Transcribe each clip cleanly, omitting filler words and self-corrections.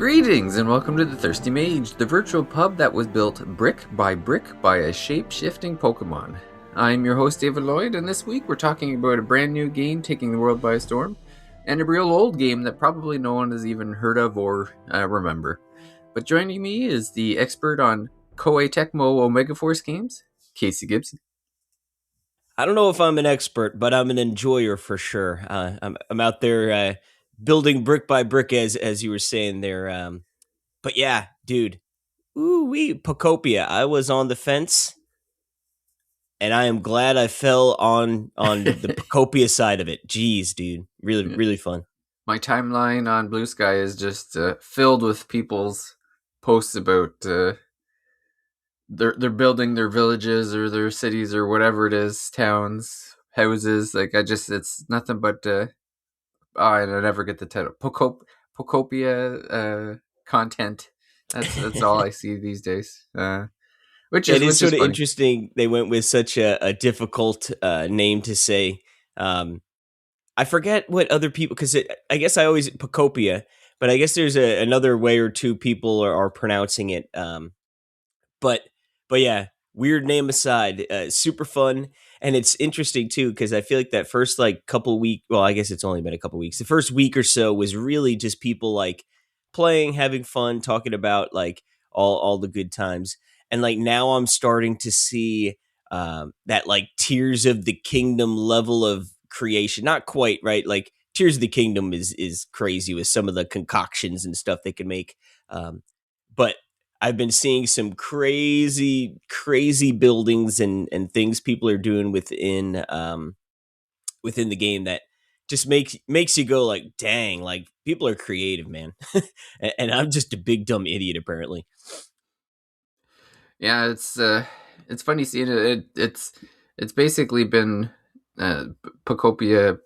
Greetings and welcome to the Thirsty Mage, the virtual pub that was built brick by a shape-shifting Pokemon. I'm your host David Lloyd, and this week we're talking about a brand new game taking the world by storm, and a real old game that probably no one has even heard of or remember. But joining me is the expert on Koei Tecmo Omega Force games, Casey Gibson. I don't know if I'm an expert, but I'm an enjoyer for sure. I'm out there building brick by brick, as you were saying there. But yeah, dude, Pokopia. I was on the fence, and I am glad I fell on the Pokopia side of it. Jeez, dude, really fun. My timeline on Blue Sky is just filled with people's posts about they're building their villages or their cities or whatever it is, towns, houses. Like it's nothing but I never get the title. Pokopia content. That's all I see these days. Which is sort of funny. Interesting. They went with such a difficult name to say. I forget what other people, because I guess I always Pokopia, but I guess there's another way or two people are pronouncing it. But yeah, weird name aside, super fun. And it's interesting too, because I feel like that first couple week, well, I guess it's only been a couple weeks. The first week or so was really just people playing, having fun, talking about all the good times. And now I'm starting to see that Tears of the Kingdom level of creation. Not quite, right? Tears of the Kingdom is crazy with some of the concoctions and stuff they can make. But I've been seeing some crazy buildings and things people are doing within the game that just makes you go dang, people are creative, man. And I'm just a big dumb idiot apparently. Yeah, it's funny seeing it. It's basically been Pokopia.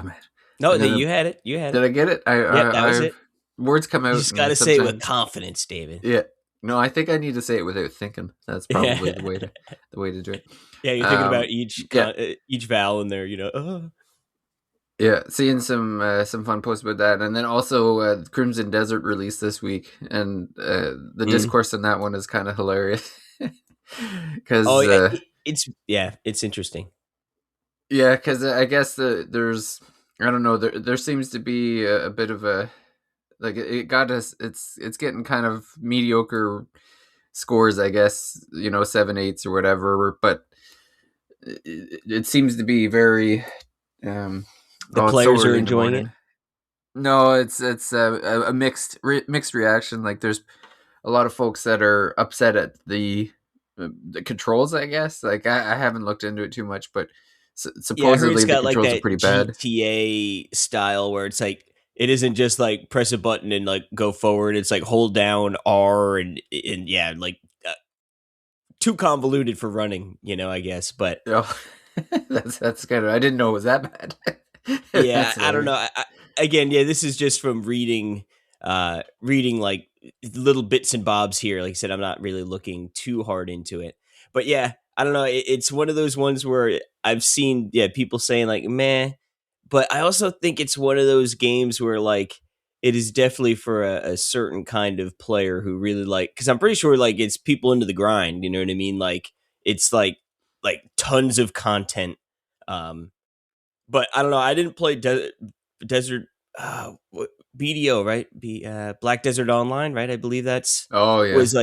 Man. No, you had it. Did I get it? That was it. Words come out. You just got to say it with confidence, David. Yeah. No, I think I need to say it without thinking. That's probably the way to do it. Yeah, you're thinking about each vowel in there, Yeah, seeing some fun posts about that, and then also Crimson Desert released this week, and the discourse on that one is kind of hilarious. Because it's interesting. Yeah, because I guess there's I don't know there seems to be a bit of a it got us. It's getting kind of mediocre scores, I guess. 7/8 or whatever. But it seems to be very. The players are enjoying it. No, it's a mixed reaction. There's a lot of folks that are upset at the controls. I guess. I haven't looked into it too much, but supposedly the controls are pretty bad. GTA style where it's it isn't just press a button and go forward. It's hold down R and yeah, too convoluted for running, I guess. But that's kind of, I didn't know it was that bad. Yeah, I don't know. Again, this is just from reading little bits and bobs here. Like I said, I'm not really looking too hard into it. But yeah, I don't know. It's one of those ones where I've seen people saying meh. But I also think it's one of those games where it is definitely for a certain kind of player who really because I'm pretty sure it's people into the grind. You know what I mean? It's tons of content. But I don't know. I didn't play Desert BDO, right? Black Desert Online, right? I believe that's was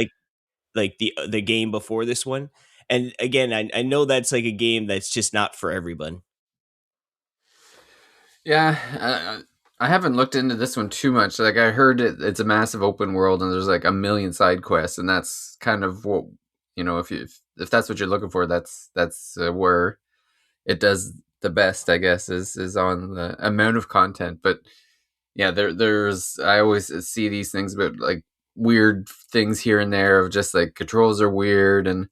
the game before this one. And again, I know that's a game that's just not for everyone. Yeah, I haven't looked into this one too much. I heard it's a massive open world and there's a million side quests, and that's kind of what if that's what you're looking for, that's where it does the best, I guess, is on the amount of content. But yeah, there's I always see these things about weird things here and there of just controls are weird, and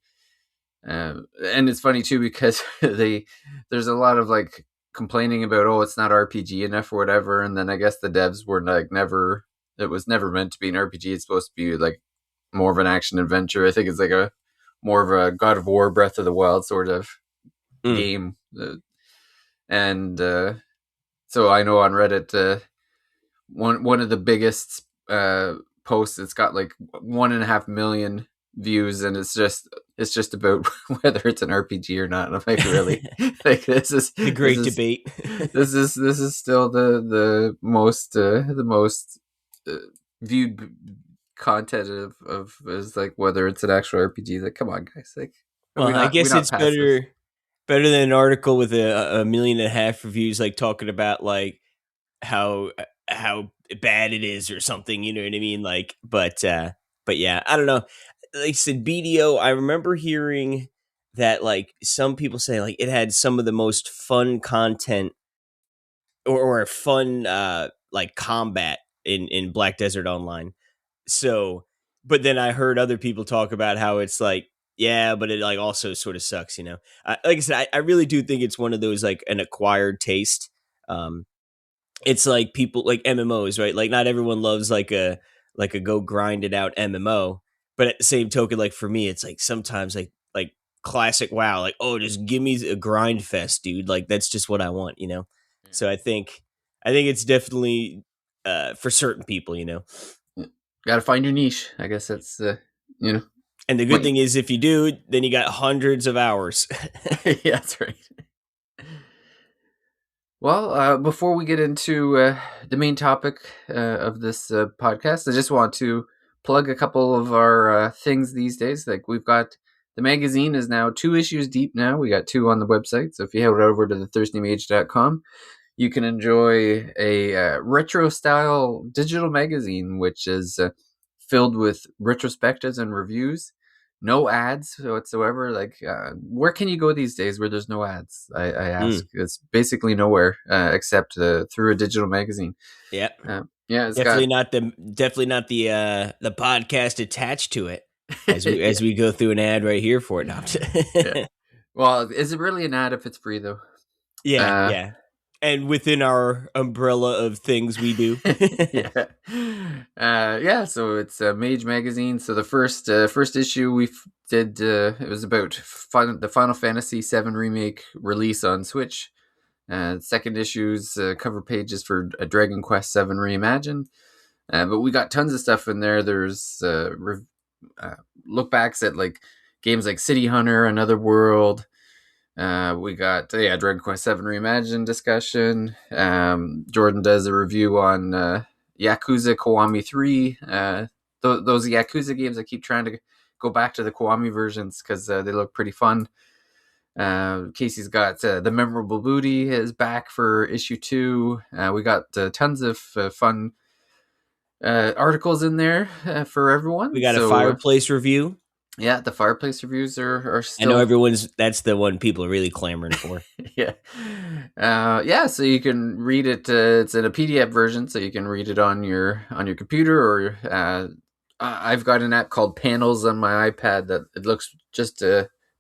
it's funny too because there's a lot of complaining about it's not RPG enough or whatever, and then I guess the devs were it was never meant to be an RPG. It's supposed to be more of an action adventure. I think it's a more of a God of War, Breath of the Wild sort of game. And so I know on Reddit one of the biggest post. It's got like 1.5 million views, and it's just about whether it's an RPG or not. And I'm like, really? Like The great debate. this is still the most uh, viewed content of is like whether it's an actual RPG. Like, come on, guys! Like, are Well, I we guess not it's past this? better than an article with a million and a half reviews, like talking about like how bad it is or something. You know what I mean? Like, but yeah, I don't know. Like I said, BDO. I remember hearing that like some people say like it had some of the most fun content or fun like combat in Black Desert Online. So, but then I heard other people talk about how it's like, yeah, but it like also sort of sucks, you know. Like I said, I really do think it's one of those like an acquired taste. Um, it's like people like MMOs, right? Like not everyone loves like a go grind it out MMO, but at the same token, like for me, it's like sometimes like classic WoW, like oh, just give me a grind fest, dude. Like that's just what I want, you know. So I think it's definitely for certain people, you know. Yeah. Got to find your niche. I guess that's you know And the good what. thing is, if you do, then you got hundreds of hours. Yeah, that's right. Well, before we get into the main topic of this podcast, I just want to plug a couple of our things these days. Like we've got the magazine is now 2 issues deep now. We got 2 on the website. So if you head over to thethirstymage.com, you can enjoy a retro style digital magazine, which is filled with retrospectives and reviews. No ads whatsoever. Like, where can you go these days where there's no ads? I ask. Mm, It's basically nowhere except through a digital magazine. yeah, Yeah, it's got definitely not the podcast attached to it yeah, as we go through an ad right here for it. Now, yeah. Well, is it really an ad if it's free though? yeah, Uh, yeah, and within our umbrella of things we do. yeah, yeah. So it's Mage magazine. So the first issue did it was about the Final Fantasy VII remake release on Switch. Second issues cover pages for a Dragon Quest VII reimagined. But we got tons of stuff in there. There's look backs at like games like City Hunter, Another World. We got Dragon Quest VII Reimagined discussion. Jordan does a review on Yakuza Kiwami 3. Those Yakuza games, I keep trying to go back to the Kiwami versions because they look pretty fun. Casey's got The Memorable Booty is back for issue 2. We got tons of fun articles in there for We everyone. got a So fireplace review. yeah, the fireplace reviews are I know still that's the one people are really clamoring for. yeah. Yeah, so you can read it. It's in a PDF version, so you can read it on your computer, or I've got an app called Panels on my iPad that it looks just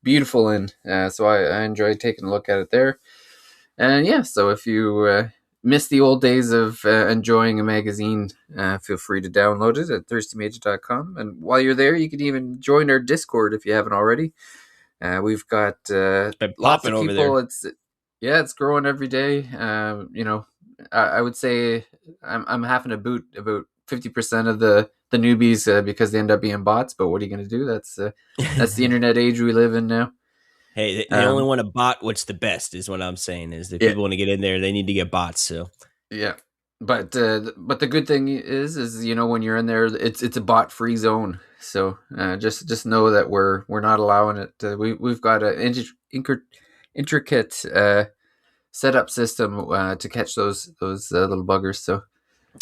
beautiful in. So I enjoy taking a look at it there. And yeah, so if you miss the old days of enjoying a magazine, feel free to download it at thirstymage.com. And while you're there, you can even join our Discord if you haven't already. We've got Been lots popping of over people. there. It's growing every day. I would say I'm having to boot about 50% of the newbies because they end up being bots. But what are you going to do? That's the internet age we live in now. Hey, they only Um, want to bot what's the best, is what I'm saying. Is that yeah, people want to get in there, they need to get bots. So yeah. But the good thing is when you're in there, it's a bot free zone. So just know that we're not allowing it. We've got an intricate setup system to catch those little buggers. So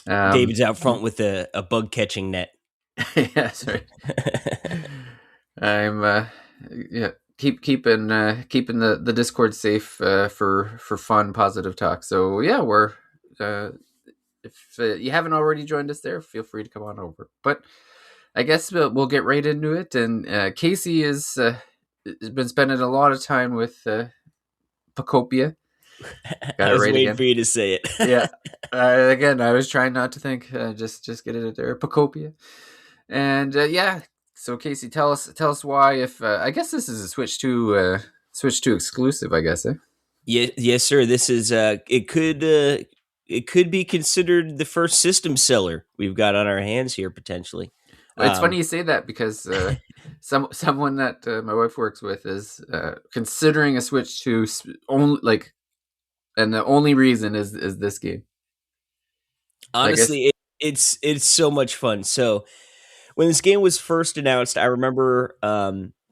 David's out front with a bug catching net. yeah, sorry. I'm yeah keeping the Discord safe for fun positive talk. So yeah, we're if you haven't already joined us there, feel free to come on over. But I guess we'll get right into it. And Casey has been spending a lot of time with Pokopia. Got I it was right waiting again. for you to say it. Yeah. Again, I was trying not to think. Just get it there. Pokopia. And yeah. So Casey, tell us why. If I guess this is a Switch 2 exclusive. I guess. Eh? Yes, sir. This is it could. it could be considered the first system seller we've got on our hands here potentially. Well, it's funny Um, you say that because someone that my wife works with is considering a switch to only like, and the only reason is this game. Like, Honestly, it's so much fun. So when this game was first announced, I remember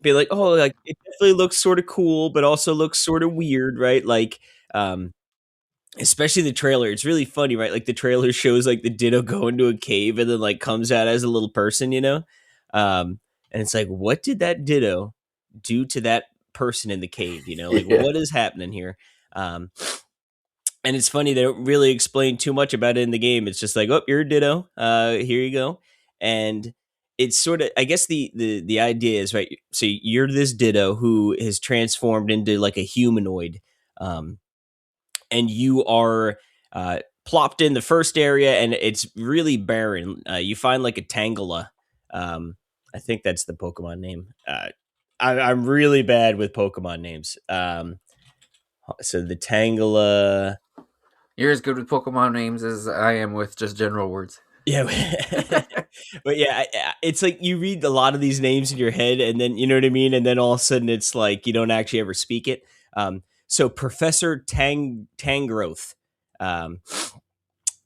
being like, "Oh, like it definitely looks sort of cool, but also looks sort of weird, right?" Like, especially the trailer. It's really funny, right? Like the trailer shows like the Ditto go into a cave and then like comes out as a little person, you know. And it's like, what did that Ditto do to that person in the cave? You know, like yeah, what is happening here? Um, and it's funny they don't really explain too much about it in the game. It's just like, oh, you're a Ditto. Here you go. And it's sort of, I guess the idea is right. So you're this Ditto who has transformed into like a humanoid, um, and you are plopped in the first area, and it's really barren. You find like a Tangela. Um, I think that's the Pokemon name. I'm really bad with Pokemon names. So the Tangela. you're as good with Pokemon names as I am with just general words. Yeah, but yeah, it's like you read a lot of these names in your head, and then you know what I mean, and then all of a sudden it's like you don't actually ever speak it. So Professor Tangrowth, um,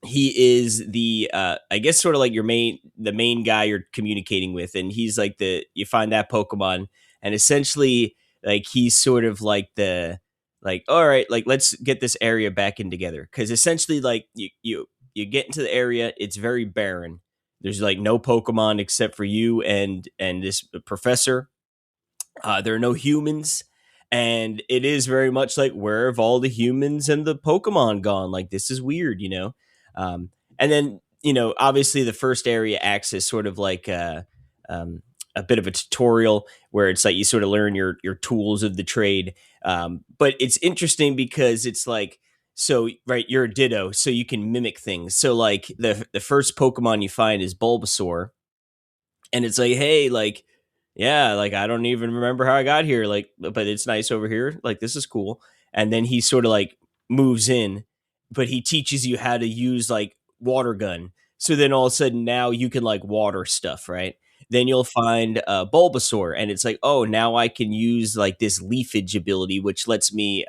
he is the I guess sort of like the main guy you're communicating with, and he's like the you find that Pokemon, and essentially like he's sort of like the like all right, like let's get this area back in together because essentially like you get into the area, it's very barren. There's like no Pokemon except for you and this professor. There are no humans, and it is very much like where have all the humans and the Pokemon gone? Like this is weird, you know. And then you know, obviously, the first area acts as sort of like a bit of a tutorial where it's like you sort of learn your tools of the trade. But it's interesting because it's like so right, you're a Ditto, so you can mimic things. So like the first Pokemon you find is Bulbasaur, and it's like hey like yeah like I don't even remember how I got here like but it's nice over here like this is cool. And then he sort of like moves in, but he teaches you how to use like water gun, so then all of a sudden now you can like water stuff, right? Then you'll find Bulbasaur, and it's like oh now I can use like this leafage ability which lets me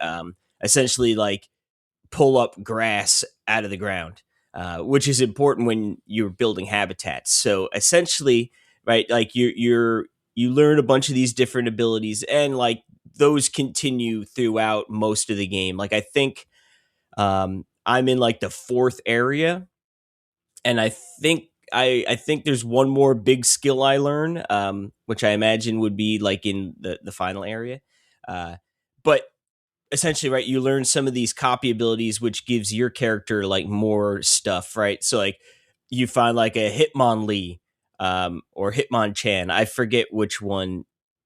essentially like pull up grass out of the ground, which is important when you're building habitats. So essentially, right, like you learn a bunch of these different abilities, and like those continue throughout most of the game. Like I think I'm in like the fourth area, and I think there's one more big skill I learn, which I imagine would be like in the final area. But essentially right you learn some of these copy abilities which gives your character like more stuff, right? So like you find like a Hitmonlee, or Hitmonchan, I forget which one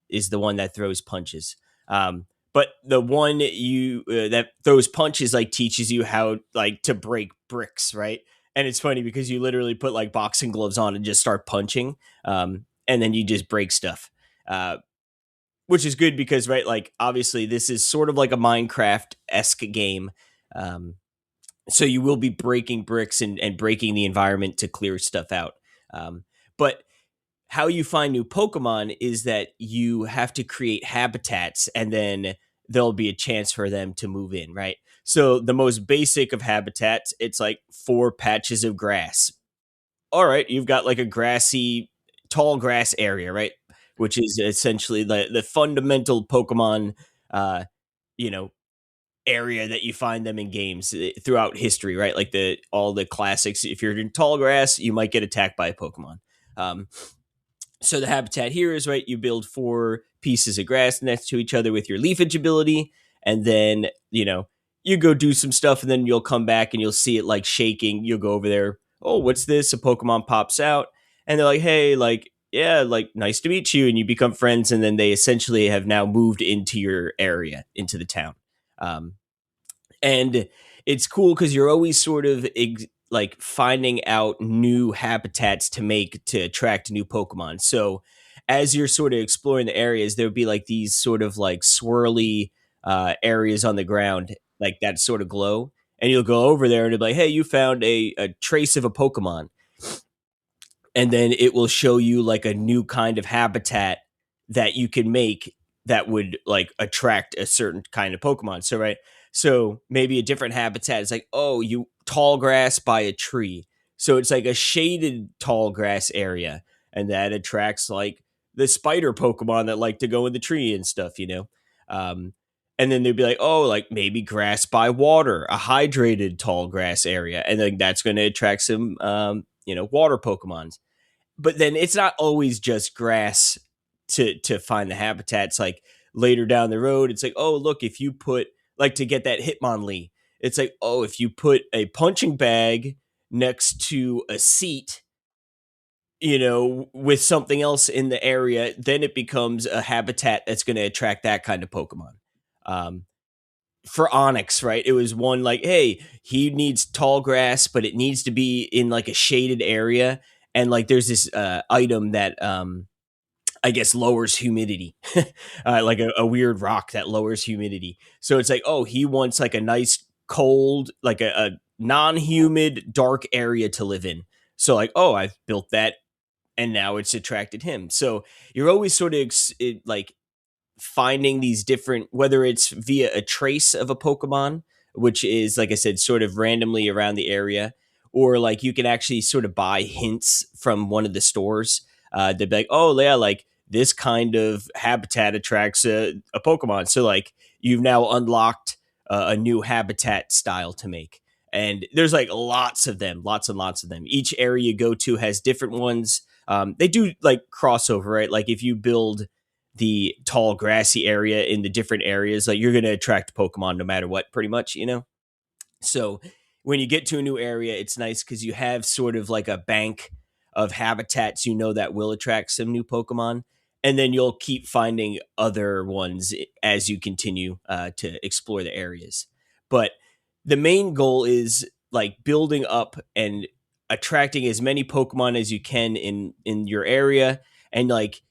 is the one that throws punches. But the one you that throws punches like teaches you how like to break bricks, right? And it's funny because you literally put like boxing gloves on and just start punching, and then you just break stuff. uh, which is good because right like obviously this is sort of like a Minecraft-esque game. um, so you will be breaking bricks and breaking the environment to clear stuff out. But how you find new Pokemon is that you have to create habitats, and then there'll be a chance for them to move in, right? So the most basic of habitats, it's like 4 patches of grass. All right, you've got like a grassy, tall grass area, right? Which is essentially the fundamental Pokemon, uh, you know, area that you find them in games throughout history, right? Like the all the classics. If you're in tall grass, you might get attacked by a Pokemon. Um, so the habitat here is right. You build 4 pieces of grass next to each other with your leafage ability, and then you know you go do some stuff, and then you'll come back and you'll see it like shaking. You'll go over there. Oh, what's this? A Pokemon pops out, and they're like, "Hey, like, yeah, like, nice to meet you," and you become friends, and then they essentially have now moved into your area, into the town. Um, and it's cool because you're always sort of like finding out new habitats to make to attract new Pokemon. So as you're sort of exploring the areas, there would be like these sort of like swirly areas on the ground like that sort of glow, and you'll go over there and it'll be like, hey, you found a trace of a Pokemon, and then it will show you like a new kind of habitat that you can make that would like attract a certain kind of Pokemon. So right, so maybe a different habitat is like, oh, you tall grass by a tree, so it's like a shaded tall grass area, and that attracts like the spider Pokemon that like to go in the tree and stuff, um, and then they'd be like, oh, like maybe grass by water, a hydrated tall grass area, and then that's going to attract some water Pokemons. But then it's not always just grass to find the habitats. Like later down the road, it's like, oh, look, if you put like to get that Hitmonlee, it's like, oh, if you put a punching bag next to a seat, with something else in the area, then it becomes a habitat that's going to attract that kind of Pokemon. Um, for Onyx, right? It was one like, hey, he needs tall grass, but it needs to be in like a shaded area. And like, there's this item that I guess lowers humidity, like a weird rock that lowers humidity. So it's like, oh, he wants like a nice cold, like a non-humid, dark area to live in. So like, oh, I've built that, and now it's attracted him. So you're always sort of like finding these different, whether it's via a trace of a Pokemon, which is like I said, sort of randomly around the area, or like you can actually sort of buy hints from one of the stores. They'd be like, oh yeah, like this kind of habitat attracts a Pokemon, so like you've now unlocked a new habitat style to make. And there's like lots of them, lots and lots of them. Each area you go to has different ones. They do like crossover, right? Like if you build the tall grassy area in the different areas, like you're going to attract Pokemon no matter what, pretty much. So when you get to a new area, it's nice because you have sort of like a bank of habitats, that will attract some new Pokemon. And then you'll keep finding other ones as you continue to explore the areas. But the main goal is like building up and attracting as many Pokemon as you can in your area. And like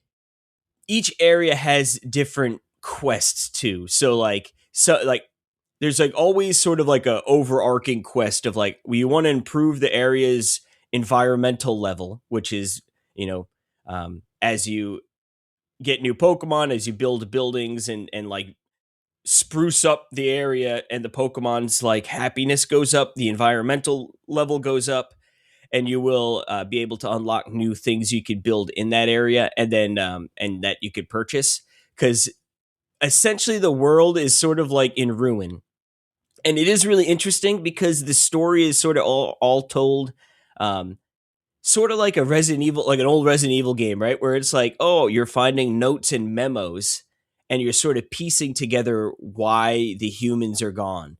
each area has different quests too. So like there's like always sort of like a overarching quest of like we want to improve the area's environmental level, which is as you get new Pokemon, as you build buildings and like spruce up the area, and the Pokemon's like happiness goes up, the environmental level goes up, and you will be able to unlock new things you could build in that area, and then and that you could purchase, because essentially the world is sort of like in ruin. And it is really interesting because the story is sort of all told um, sort of like a Resident Evil, like an old Resident Evil game, right? Where it's like, oh, you're finding notes and memos, and you're sort of piecing together why the humans are gone,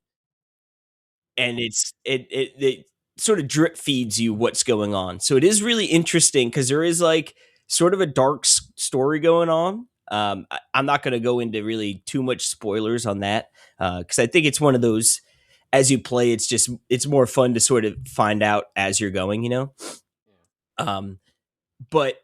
and it sort of drip feeds you what's going on. So it is really interesting because there is like sort of a dark story going on. I'm not going to go into really too much spoilers on that because I think it's one of those, as you play, it's more fun to sort of find out as you're going. Um, but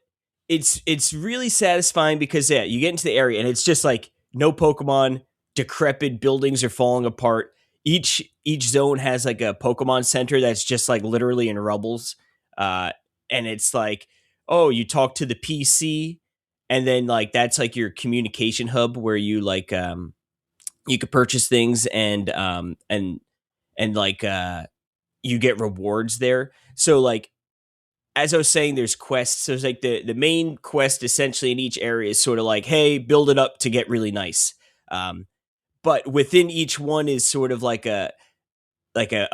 it's really satisfying because yeah, you get into the area and it's just like no Pokemon, decrepit buildings are falling apart. Each zone has like a Pokemon center that's just like literally in rubbles. Uh, and it's like, oh, you talk to the PC, and then like that's like your communication hub where you like you could purchase things and like you get rewards there. So like as I was saying, there's quests. There's like the main quest essentially in each area is sort of like, hey, build it up to get really nice. Um, but within each one is sort of like a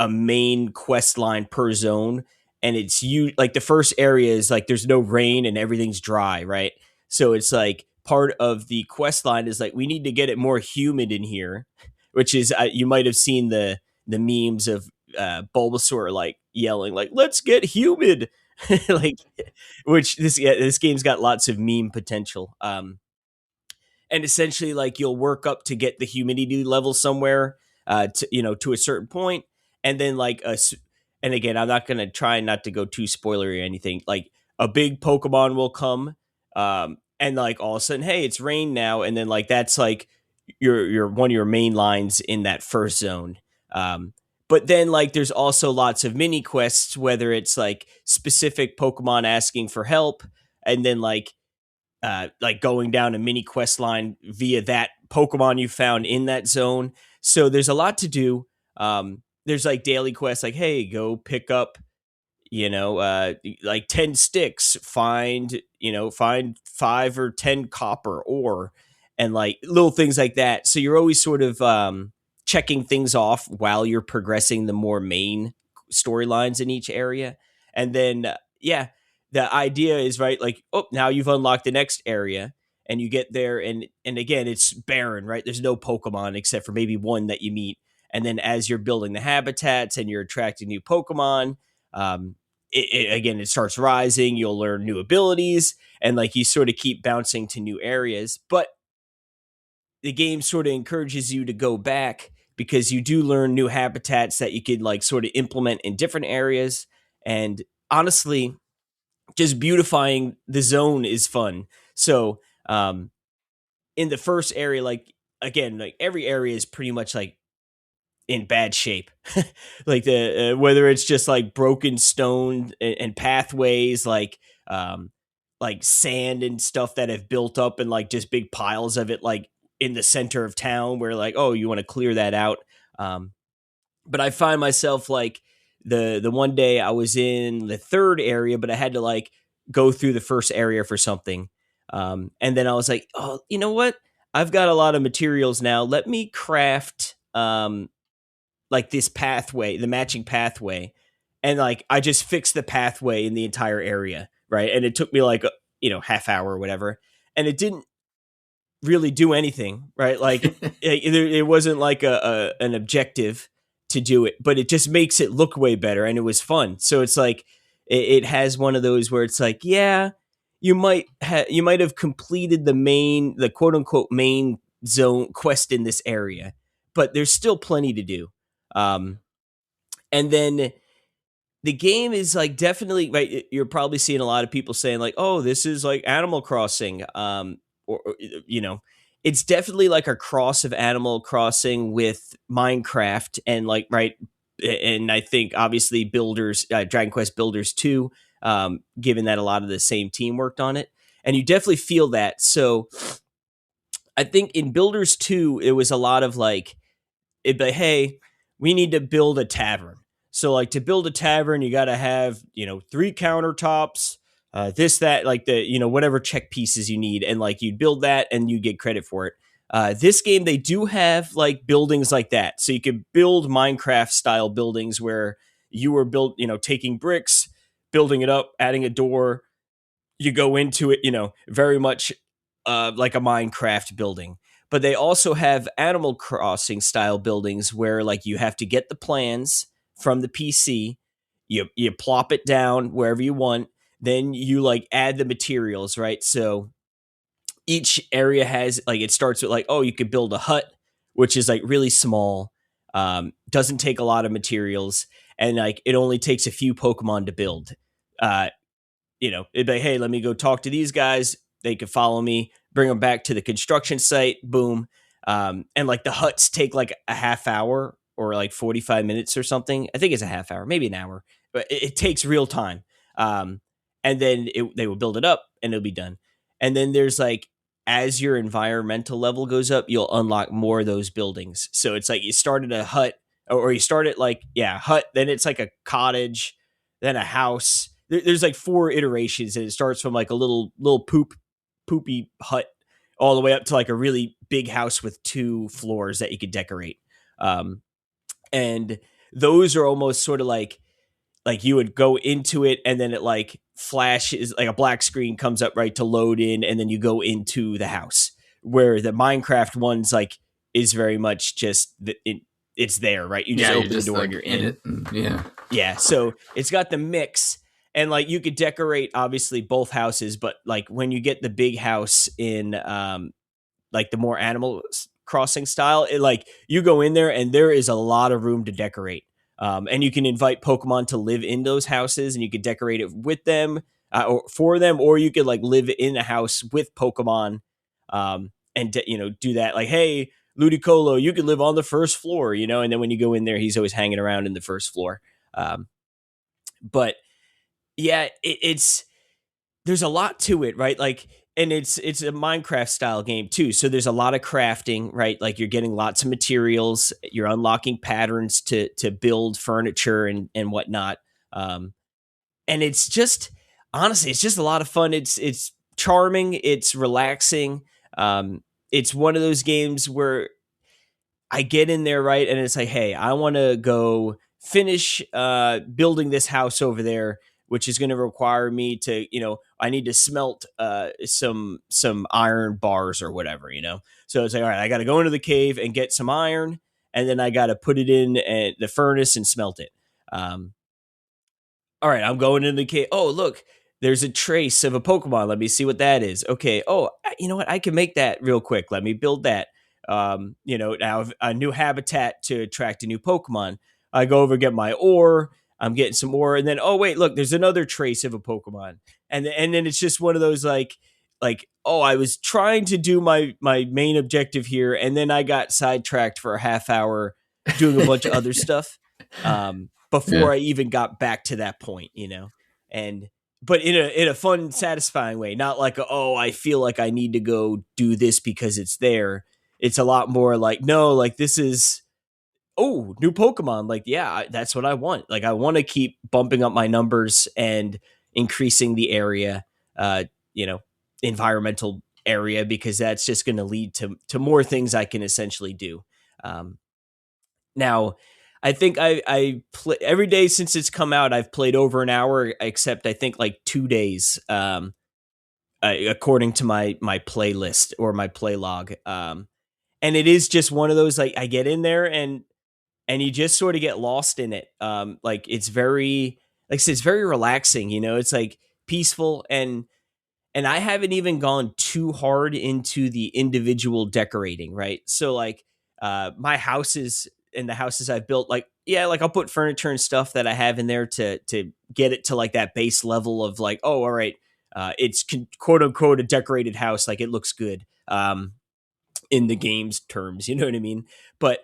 main quest line per zone, and it's you like the first area is like there's no rain and everything's dry, right? So it's like part of the quest line is like we need to get it more humid in here, which is you might have seen the memes of Bulbasaur like yelling like let's get humid, like which this game's got lots of meme potential. And essentially like you'll work up to get the humidity level somewhere to a certain point, and then like and again I'm not going to try not to go too spoilery or anything, like a big Pokemon will come, and like all of a sudden hey it's rain now, and then like that's like your one of your main lines in that first zone. But then like there's also lots of mini quests, whether it's like specific Pokemon asking for help, and then like going down a mini quest line via that Pokemon you found in that zone. So there's a lot to do. There's like daily quests, like hey, go pick up like 10 sticks, find 5 or 10 copper ore, and like little things like that. So you're always sort of checking things off while you're progressing the more main storylines in each area. And then yeah, the idea is, right, like, oh, now you've unlocked the next area, and you get there, and again it's barren, right? There's no Pokemon except for maybe one that you meet. And then as you're building the habitats and you're attracting new Pokemon, um, again, it starts rising. You'll learn new abilities, and like you sort of keep bouncing to new areas. But the game sort of encourages you to go back, because you do learn new habitats that you could like sort of implement in different areas. And honestly, just beautifying the zone is fun. So, in the first area, like again, like every area is pretty much like in bad shape. Like the whether it's just like broken stone and pathways, like sand and stuff that have built up, and like just big piles of it, like in the center of town, where like, oh, you want to clear that out. um but I find myself like the one day I was in the third area, but I had to like go through the first area for something. And then I was like, oh, you know what, I've got a lot of materials now, let me craft like this pathway, the matching pathway. And like I just fixed the pathway in the entire area, right? And it took me like half hour or whatever. And it didn't really do anything, right? Like it wasn't like an objective to do it, but it just makes it look way better, and it was fun. So it's like it has one of those where it's like, yeah, you might have completed the quote unquote main zone quest in this area, but there's still plenty to do. Um, and then the game is like definitely right. You're probably seeing a lot of people saying like, "Oh, this is like Animal Crossing," or it's definitely like a cross of Animal Crossing with Minecraft, and like right. And I think obviously Builders, Dragon Quest Builders 2, given that a lot of the same team worked on it, and you definitely feel that. So I think in Builders 2, it was a lot of like it'd be, hey, we need to build a tavern. So like to build a tavern, you got to have, 3 countertops, this, that, like the, whatever check pieces you need. And like you'd build that and you get credit for it. This game, they do have like buildings like that. So you could build Minecraft style buildings where you were taking bricks, building it up, adding a door. You go into it, very much like a Minecraft building. But they also have Animal Crossing style buildings where like you have to get the plans from the PC, you plop it down wherever you want, then you like add the materials, right? So each area has like, it starts with like, oh, you could build a hut, which is like really small, doesn't take a lot of materials, and like it only takes a few Pokemon to build. Uh, it'd be like, hey, let me go talk to these guys. They could follow me, bring them back to the construction site. Boom. And like the huts take like a half hour or like 45 minutes or something. I think it's a half hour, maybe an hour, but it takes real time. And then they will build it up and it'll be done. And then there's like, as your environmental level goes up, you'll unlock more of those buildings. So it's like you started a hut, or you start at like, yeah, hut, then it's like a cottage, then a house. There's like 4 iterations, and it starts from like a little poopy hut all the way up to like a really big house with 2 floors that you could decorate. And those are almost sort of like you would go into it, and then it like flashes, like a black screen comes up, right, to load in, and then you go into the house. Where the Minecraft ones like is very much just it's there, right? You just Yeah, you're open the just door like and you're in in. it. Yeah. Yeah, so it's got the mix, and like you could decorate obviously both houses, but like when you get the big house in like the more Animal Crossing style, it like you go in there and there is a lot of room to decorate. And you can invite Pokemon to live in those houses, and you could decorate it with them, or for them, or you could like live in a house with Pokemon, and do that. Like, hey, Ludicolo, you could live on the first floor, you know. And then when you go in there, he's always hanging around in the first floor. Um, but yeah, it's there's a lot to it, right? Like, and it's a Minecraft style game too. So there's a lot of crafting, right? Like you're getting lots of materials, you're unlocking patterns to build furniture and whatnot. Um, and it's just honestly, it's just a lot of fun. It's charming, it's relaxing. Um, it's one of those games where I get in there, right, and it's like, hey, I want to go finish building this house over there, which is going to require me to, I need to smelt some iron bars or whatever, you know. So it's like, all right, I got to go into the cave and get some iron, and then I got to put it in the furnace and smelt it. Um, all right, I'm going into the cave. Oh, look, there's a trace of a Pokemon. Let me see what that is. Okay. Oh, you know what? I can make that real quick. Let me build that. Now a new habitat to attract a new Pokemon. I go over, get my ore. I'm getting some ore, and then oh wait, look, there's another trace of a Pokemon, and then it's just one of those like oh, I was trying to do my main objective here, and then I got sidetracked for a half hour doing a bunch of other stuff. Yeah. Before I even got back to that point, you know, and but in a fun, satisfying way, not like oh, I feel like I need to go do this because it's there. It's a lot more like no, like this is oh, new Pokemon. Like yeah, that's what I want. Like I want to keep bumping up my numbers and increasing the area, uh, you know, environmental area because that's just going to lead to more things I can essentially do. Um, now, I think I play every day since it's come out. I've played over an hour, except I think like 2 days, according to my playlist or my play log. And it is just one of those like I get in there and you just sort of get lost in it. Like it's very like I said, it's very relaxing. You know, it's like peaceful and I haven't even gone too hard into the individual decorating, right? So like my houses and the houses I've built, like yeah, like I'll put furniture and stuff that I have in there to get it to like that base level of like, oh, all right, it's quote unquote a decorated house, like it looks good. In the game's terms, you know what I mean? But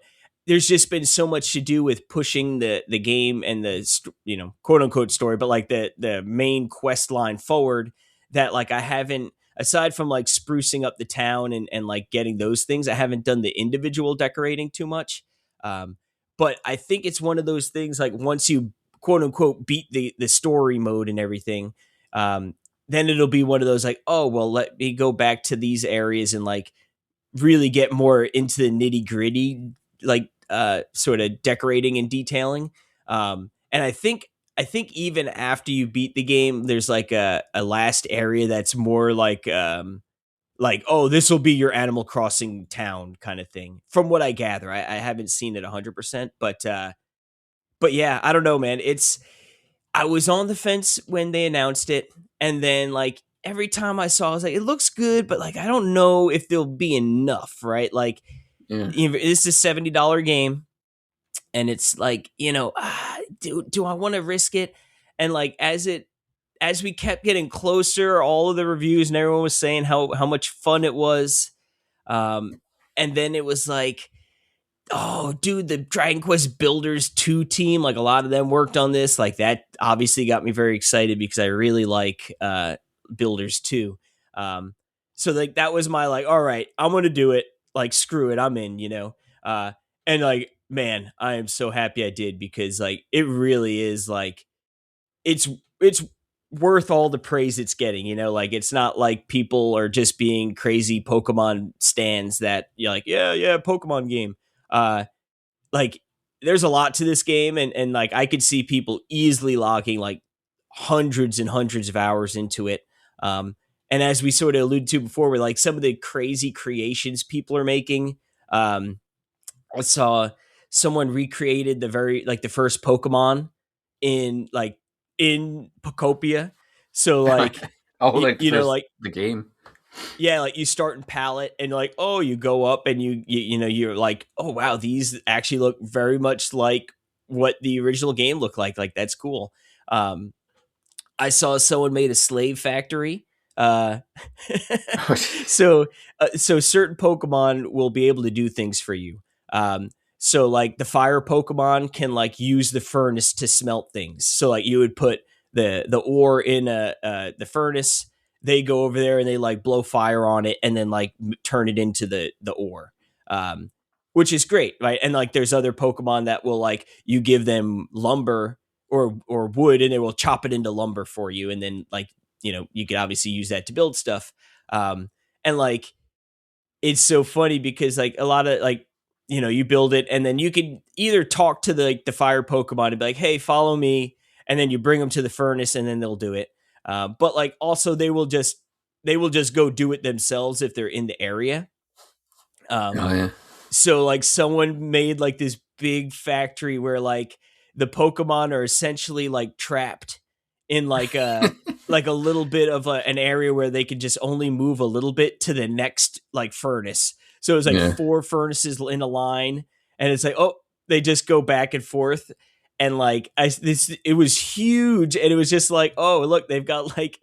there's just been so much to do with pushing the game and the quote unquote story, but like the main quest line forward that like I haven't aside from like sprucing up the town and like getting those things, I haven't done the individual decorating too much. Um, but I think it's one of those things like once you quote unquote beat the story mode and everything, um, then it'll be one of those like, oh well, let me go back to these areas and like really get more into the nitty gritty, like sort of decorating and detailing. And I think even after you beat the game, there's like a last area that's more like oh, this will be your Animal Crossing town kind of thing. From what I gather, I haven't seen it 100%, but yeah, I don't know, man. It's I was on the fence when they announced it, and then like every time I saw, I was like, it looks good, but like I don't know if there'll be enough, right? Like, Yeah. this is a $70 game, and it's like do I want to risk it? And like as we kept getting closer, all of the reviews and everyone was saying how much fun it was, um, and then it was like oh, dude, the Dragon Quest Builders 2 team, like a lot of them worked on this. Like that obviously got me very excited because I really like Builders 2. Um, so like that was my like, all right, I'm gonna do it. Like screw it, I'm in, you know. And like, man, I am so happy I did because like it really is like it's worth all the praise it's getting, you know, like it's not like people are just being crazy Pokemon stands that you're like, yeah, Pokemon game. Uh like there's a lot to this game and like I could see people easily logging like hundreds and hundreds of hours into it. Um and as we sort of alluded to before, with like some of the crazy creations people are making. I saw someone recreated the first Pokemon in like in Pokopia. So like Oh, like the first like the game. yeah, like you start in palette and like oh you go up and you're like oh wow, these actually look very much like what the original game looked like that's cool. um I saw someone made a slave factory, Uh, so certain Pokemon will be able to do things for you. Um, so like the fire Pokemon can like use the furnace to smelt things. So like you would put the ore in the furnace. They go over there and they like blow fire on it and then like turn it into the ore. Um, which is great, right? And like there's other Pokemon that will like you give them lumber or wood and they will chop it into lumber for you, and then like you could obviously use that to build stuff. Um, and like it's so funny because like a lot of like you build it and then you can either talk to the fire Pokemon and be like, hey, follow me, and then you bring them to the furnace and then they'll do it. But like also they will just go do it themselves if they're in the area. Um, Oh yeah. so like someone made like this big factory where like the Pokemon are essentially like trapped in like a little bit of an area where they can just only move a little bit to the next like furnace. So it's like Yeah. four furnaces in a line, and it's like, oh, they just go back and forth, and like it was huge, and it was just like, oh, look, they've got like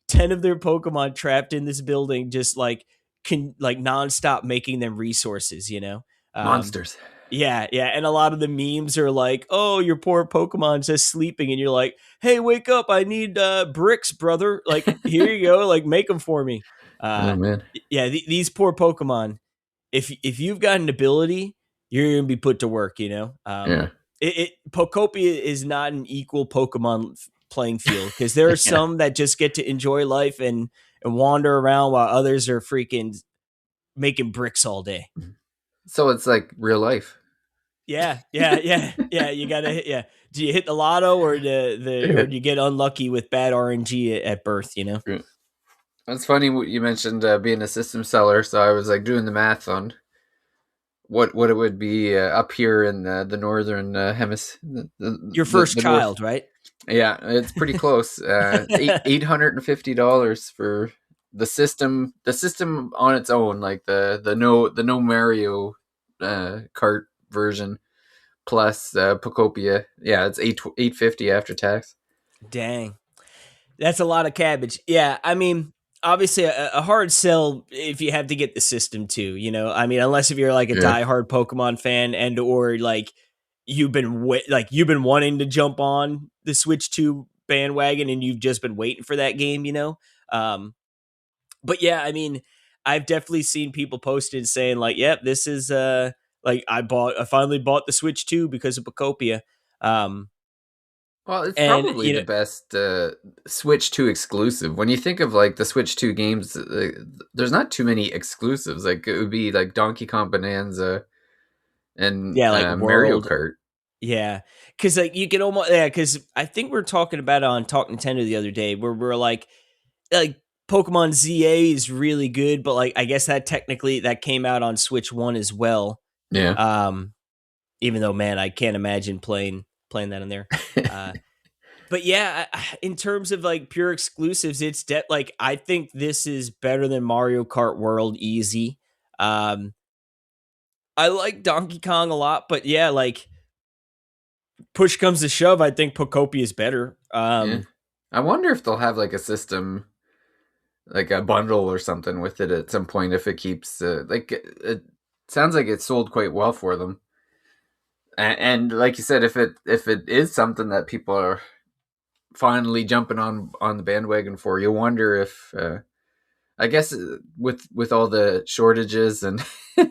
10 of their Pokemon trapped in this building, just like can like nonstop making them resources. Um, Monsters. yeah, and a lot of the memes are like, "Oh, your poor Pokemon's just sleeping," and you're like, "Hey, wake up! I need bricks, brother. Like, here you go. Like, make them for me." Oh Uh, man. yeah, these poor Pokemon. If you've got an ability, you're gonna be put to work. Yeah. Pokopia is not an equal Pokemon playing field because there are Yeah. some that just get to enjoy life and wander around while others are freaking making bricks all day. So it's like real life. Yeah. You gotta hit. Yeah. Do you hit the lotto or Yeah. do you get unlucky with bad RNG at birth? Yeah. It's funny you mentioned being a system seller. So I was like doing the math on what it would be up here in the northern hemisphere, Your first the north. child, right? Yeah, it's pretty close. $850 for the system on its own, like the no Mario Kart version plus Pokopia. Yeah, it's 850 after tax. Dang, that's a lot of cabbage. Yeah, I mean, obviously a hard sell if you have to get the system too. I mean, unless if you're like a Yeah, diehard Pokemon fan and or like you've been wanting to jump on the Switch 2 bandwagon and you've just been waiting for that game. Um, but yeah, I mean, I've definitely seen people posted saying like, "Yep, this is like I finally bought the Switch 2 because of Pokopia." Um, well, it's and probably the best Switch 2 exclusive. When you think of like the Switch 2 games, there's not too many exclusives. Like it would be like Donkey Kong Bonanza and yeah, like Mario World, Kart. yeah, because like you can almost because I think we are talking about it on Talk Nintendo the other day where we're like Pokemon ZA is really good, but like I guess that technically that came out on Switch 1 as well. Yeah. Um, even though man, I can't imagine playing that in there. But yeah, in terms of like pure exclusives, like I think this is better than Mario Kart World easy. Um, I like Donkey Kong a lot, but yeah, like push comes to shove, I think Pokopia is better. Yeah. I wonder if they'll have like a system, like a bundle or something with it at some point if it keeps like it sounds like it sold quite well for them. And like you said, if it is something that people are finally jumping on the bandwagon for, you wonder if I guess with all the shortages and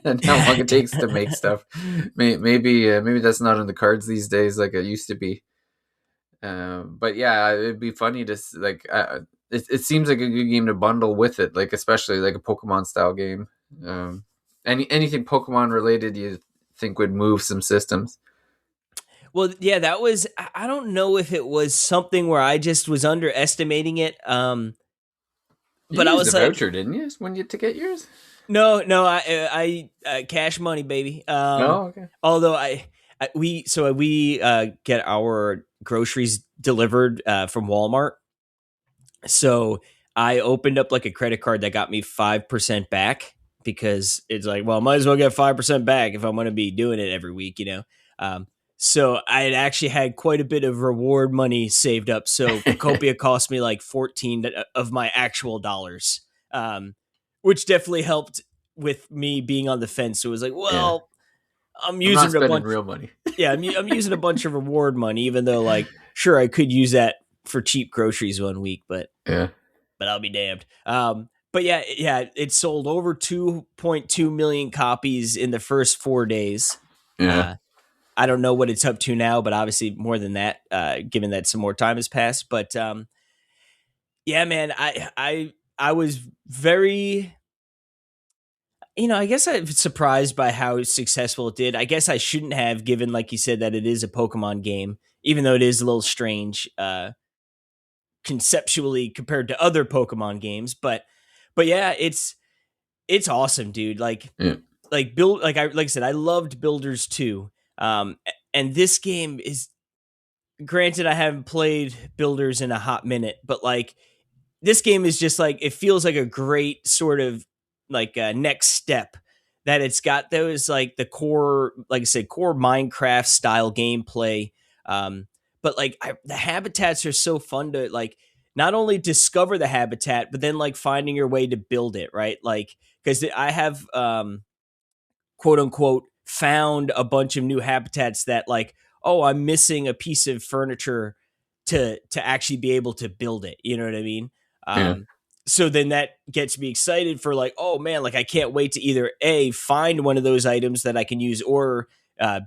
and how long it takes to make stuff, maybe that's not in the cards these days like it used to be. But yeah, it'd be funny to like. It seems like a good game to bundle with it, like especially like a Pokemon style game. Um, anything Pokemon related, you think would move some systems? Well, yeah, that was. I don't know if it was something where I just was underestimating it. You But I used a was like, voucher, didn't you, when you to get yours? no, I cash money, baby. Oh, okay. Although we get our groceries delivered from Walmart, so I opened up like a credit card that got me 5% back because it's like, well, I might as well get 5% back if I'm going to be doing it every week. Um, So I had actually had quite a bit of reward money saved up. So Pokopia cost me like 14 of my actual dollars, um, which definitely helped with me being on the fence. So it was like, Yeah. well, I'm I'm not using a spending bunch. real money. Yeah, I'm using a bunch of reward money, even though like sure I could use that for cheap groceries one week, Yeah. but I'll be damned. But yeah, it sold over 2.2 million copies in the first 4 days. Yeah. Uh, I don't know what it's up to now, but obviously more than that, given that some more time has passed. But yeah, man, I was very, I guess I'm surprised by how successful it did. I guess I shouldn't have, given like you said that it is a Pokemon game, even though it is a little strange conceptually compared to other Pokemon games. But yeah, it's awesome, dude. Yeah. Like I said, I loved Builders 2. And this game is, granted I haven't played Builders in a hot minute, but like this game is just like, it feels like a great sort of like next step, that it's got those like the core, like I said, core Minecraft style gameplay. But like the habitats are so fun to like not only discover the habitat, but then like finding your way to build it, right? Like because I have quote unquote found a bunch of new habitats that like, oh, I'm missing a piece of furniture to actually be able to build it, you know what I mean? Yeah. um so then that gets me excited for like, oh man, like I can't wait to either a find one of those items that I can use, or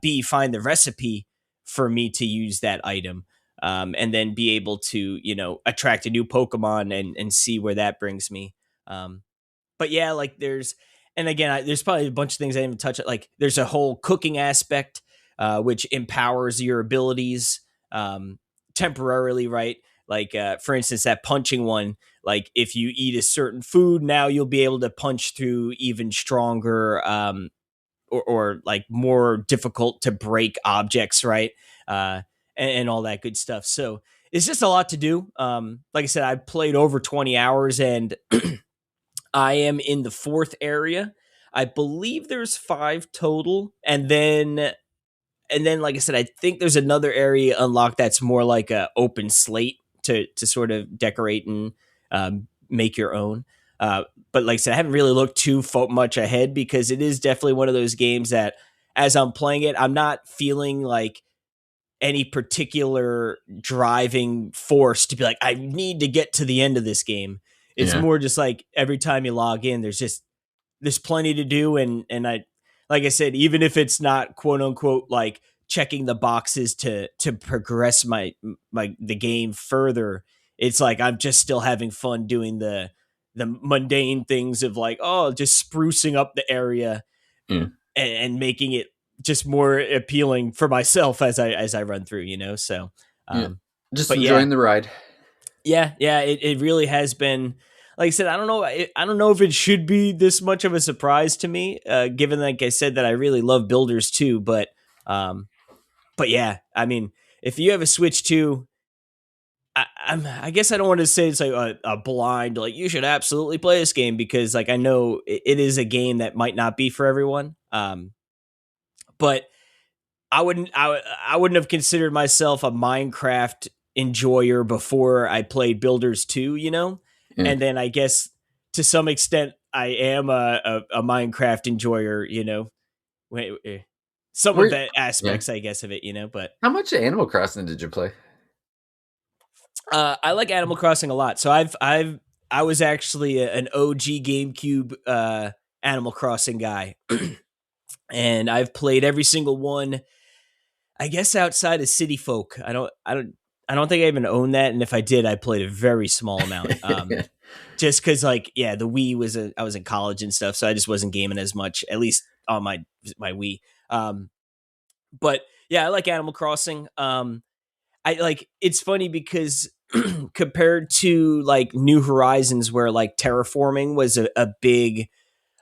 b find the recipe for me to use that item, and then be able to attract a new Pokemon and see where that brings me. But yeah, like and again, there's probably a bunch of things I didn't even touch. Like there's a whole cooking aspect, which empowers your abilities um, temporarily, right? Like for instance, that punching one. Like if you eat a certain food, now you'll be able to punch through even stronger, or like more difficult to break objects, right? And all that good stuff. So it's just a lot to do. Like I said, I played over 20 hours, and I am in the fourth area. I believe there's five total, and then like I said, I think there's another area unlocked that's more like a open slate to sort of decorate and make your own. But like I said, I haven't really looked too much ahead, because it is definitely one of those games that, as I'm playing it, I'm not feeling like any particular driving force to be like, I need to get to the end of this game. It's Yeah. more just like every time you log in, there's plenty to do, and I, like I said, even if it's not quote unquote like checking the boxes to progress my the game further, it's like I'm just still having fun doing the mundane things of like, oh, just sprucing up the area Yeah. and making it just more appealing for myself as I run through, So, Yeah. um, Just but yeah, enjoying the ride. yeah, it really has been. Like I said, I don't know. I don't know if it should be this much of a surprise to me, given like I said that I really love Builders too. Um, but yeah, I mean, if you have a Switch too, I guess I don't want to say it's like a blind like you should absolutely play this game, because like I know it is a game that might not be for everyone. But I wouldn't have considered myself a Minecraft enjoyer before I played Builders 2, Yeah. And then I guess to some extent I am a Minecraft enjoyer, Some of Where? the Yeah. aspects, I guess, of it, but How much Animal Crossing did you play? I like Animal Crossing a lot. So I was actually an OG GameCube Animal Crossing guy. And I've played every single one, I guess, outside of City Folk. I don't think I even own that, and if I did, I played a very small amount. Yeah. Just because, like, yeah, the Wii I was in college and stuff, so I just wasn't gaming as much, at least on my Wii. But yeah, I like Animal Crossing. I like, it's funny because compared to like New Horizons, where like terraforming was a big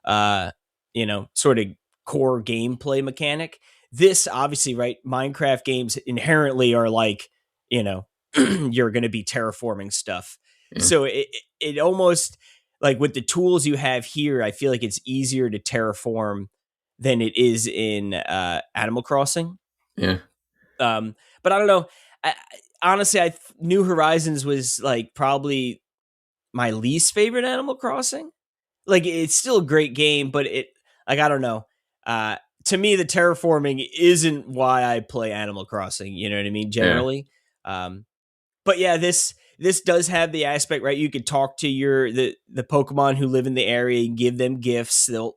sort of core gameplay mechanic. This obviously, right? Minecraft games inherently are like, you know, you're going to be terraforming stuff. Yeah. So it almost like with the tools you have here, I feel like it's easier to terraform than it is in Animal Crossing. Yeah. But I don't know. Honestly, New Horizons was like probably my least favorite Animal Crossing. Like it's still a great game, but it like I don't know. Uh, to me, the terraforming isn't why I play Animal Crossing. You know what I mean? Yeah, Generally, but yeah, this does have the aspect, right? You could talk to the Pokemon who live in the area and give them gifts. They'll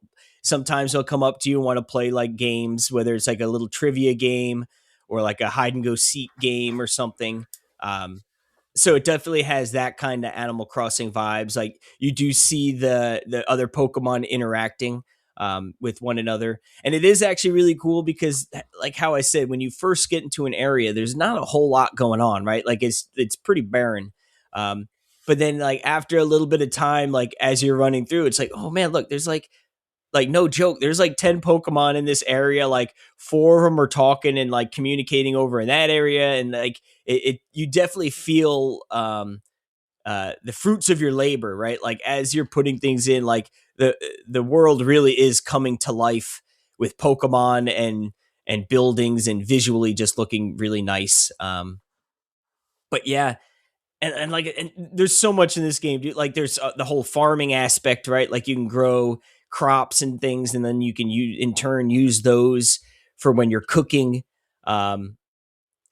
come up to you and want to play like games, whether it's like a little trivia game or like a hide and go seek game or something. Um, so it definitely has that kind of Animal Crossing vibes. Like you do see the other Pokemon interacting with one another, and it is actually really cool because, like how I said, when you first get into an area, there's not a whole lot going on, right? Like it's pretty barren. Um, but then, like after a little bit of time, like as you're running through, it's like, oh man, look, there's like no joke, there's like 10 Pokemon in this area. Like four of them are talking and like communicating over in that area, and like you definitely feel the fruits of your labor, right? Like as you're putting things in, like the world really is coming to life with Pokemon and buildings and visually just looking really nice. But yeah, and there's so much in this game, dude. Like there's the whole farming aspect, right? Like you can grow crops and things, and then you can in turn use those for when you're cooking. Um,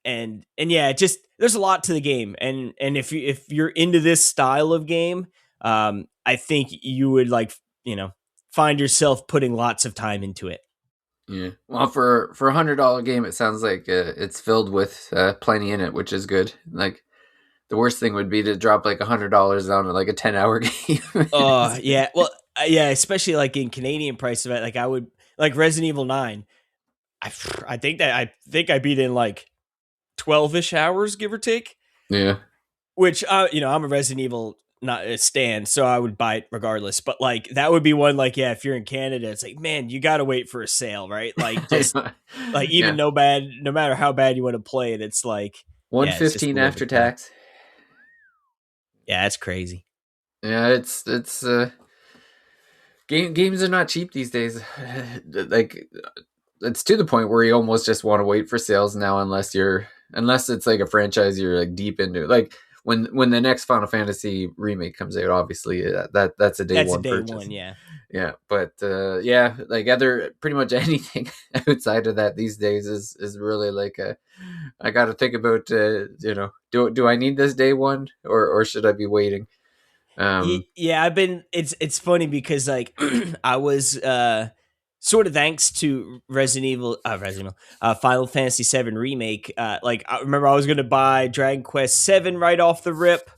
and yeah, just there's a lot to the game, and if you're into this style of game, I think you would like find yourself putting lots of time into it. yeah. Well, for $100 game, it sounds like it's filled with plenty in it, which is good. Like the worst thing would be to drop like $100 down to like a 10-hour game. Oh yeah, well yeah, especially like in Canadian price of it, like I would like Resident Evil 9. I beat it in like 12ish hours, give or take. Yeah. Which I'm a Resident Evil not a stand, so I would buy it regardless. But like that would be one, like yeah, if you're in Canada, it's like man, you got to wait for a sale, right? Like just like even Yeah. no matter how bad you want to play it, it's like yeah, it's just 115 worth after it then. tax. Yeah, that's crazy. Yeah, it's games are not cheap these days. Like it's to the point where you almost just want to wait for sales now, unless it's like a franchise you're like deep into. Like when the next Final Fantasy remake comes out, obviously that's a day That's a one day purchase. one, yeah. Yeah, but yeah, like other pretty much anything outside of that these days is really like a. I got to think about do I need this day one or should I be waiting? Yeah, I've been. It's funny because like I was sort of thanks to Final Fantasy VII remake. Like I remember I was gonna buy Dragon Quest VII right off the rip.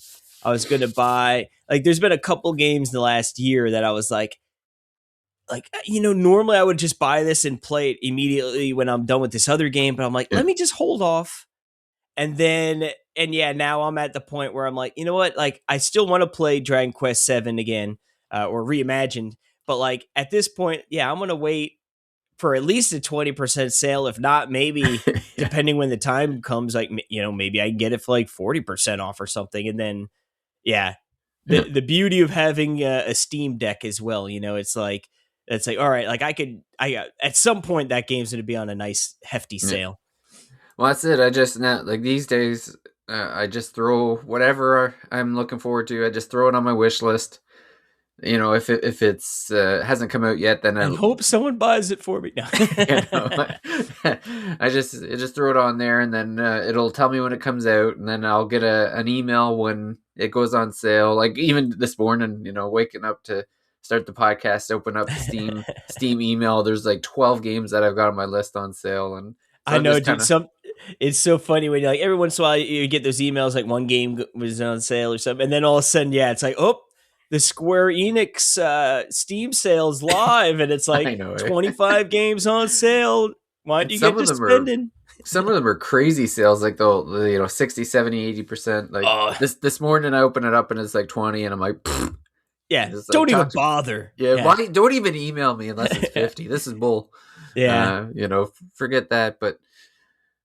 I was gonna buy like there's been a couple games in the last year that I was like normally I would just buy this and play it immediately when I'm done with this other game, but I'm like Yeah, let me just hold off. And yeah, now I'm at the point where I'm like, you know what? Like, I still want to play Dragon Quest VII again, or reimagined. But like at this point, yeah, I'm gonna wait for at least a 20% sale. If not, maybe yeah, depending when the time comes, like maybe I can get it for like 40% off or something. And then yeah, yeah, the beauty of having a Steam Deck as well, it's like all right, like at some point that game's gonna be on a nice hefty yeah. sale. Well, that's it. I just now like these days, I just throw whatever I'm looking forward to. I just throw it on my wish list. If it's hasn't come out yet, then And hope someone buys it for me. No. you know, I just throw it on there, and then it'll tell me when it comes out, and then I'll get an email when it goes on sale. Like even this morning, waking up to start the podcast, open up the Steam email. There's like 12 games that I've got on my list on sale, and so I I'm know, just dude. kind of It's so funny when you're like every once in a while you get those emails like one game was on sale or something, and then all of a sudden, yeah, it's like, oh, the Square Enix Steam sales live, and it's I like know it. 25 games on sale. Why don't And you get to spending? some of them are crazy sales, like the 60, 70, 80%. Like Oh, this morning I open it up and it's like 20, and I'm like, pfft. yeah. And just like Don't even talk to bother. yeah, Yeah, why don't even email me unless it's 50. This is bull. yeah. Forget that. But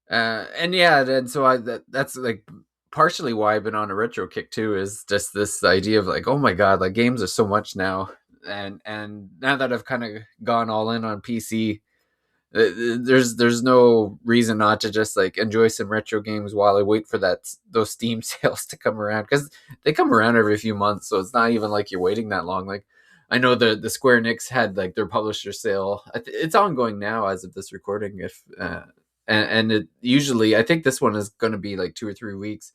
and yeah, and so that's like partially why I've been on a retro kick too, is just this idea of like, oh my god, like games are so much now. And now that I've kind of gone all in on PC, There's no reason not to just like enjoy some retro games while I wait for those Steam sales to come around, because they come around every few months, so it's not even like you're waiting that long. Like I know the Square Enix had like their publisher sale. It's ongoing now as of this recording. If and it usually, I think this one is going to be like 2 or 3 weeks,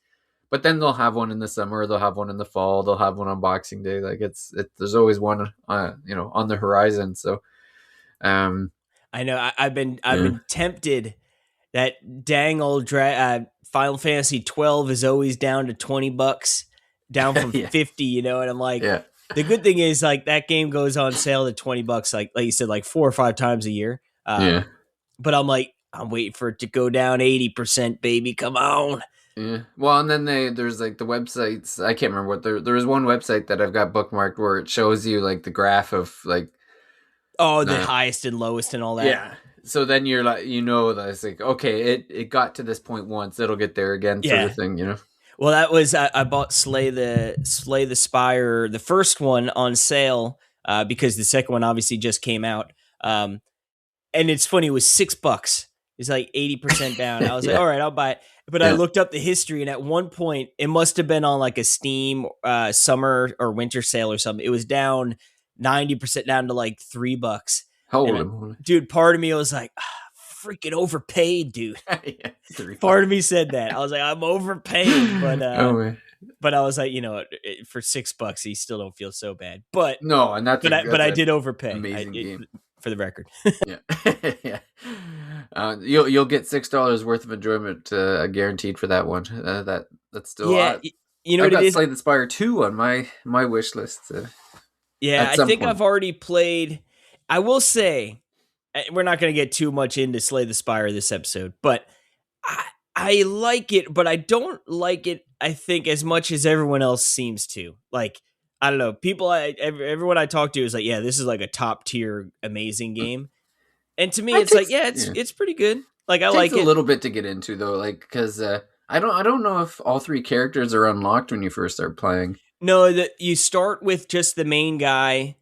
but then they'll have one in the summer, they'll have one in the fall, they'll have one on Boxing Day. Like there's always one on the horizon. So um I know. I've yeah. been tempted. That dang old Final Fantasy 12 is always down to $20, down from Yeah. 50. You know, and I'm like, Yeah. the good thing is like that game goes on sale at $20, like you said, like 4 or 5 times a year. Yeah. But I'm like, I'm waiting for it to go down 80%, baby. Come on. Yeah. Well, and then there's like the websites. I can't remember what there was one website that I've got bookmarked where it shows you like the graph of like Oh, the uh, highest and lowest and all that. yeah. So then you're like, that it's like, okay, it got to this point once, it'll get there again, sort of Yeah. thing. Well, that was I bought Slay the Spire, the first one on sale, because the second one obviously just came out. And it's funny, it was $6. It's like 80% down. I was like, Yeah. all right, I'll buy it. But I Yeah. looked up the history, and at one point, it must have been on like a Steam summer or winter sale or something. It was down 90% down to like $3. And Holy moly. dude, part of me was like, freaking overpaid, dude. Yeah. Part of me said that. I was like, I'm overpaying, Oh man. but I was like, for $6, you still don't feel so bad. But No, and that's but I a did overpay. amazing game. For the record. Yeah. Yeah. You'll get $6 worth of enjoyment guaranteed for that one. That's still Yeah, you know I've what it got is? Slay the Spire 2 on my wish list Yeah, at I some think point. I've already played. I will say, we're not going to get too much into Slay the Spire this episode, but I, I like it, but I don't like it, I think, as much as everyone else seems to. Like, I don't know. Everyone I talk to is like, yeah, this is like a top tier amazing game. And to me, It it's like, takes yeah, yeah. it's pretty good. Like, I Takes like a it. little bit to get into though, like because I don't know if all three characters are unlocked when you first start playing. No, that you start with just the main guy,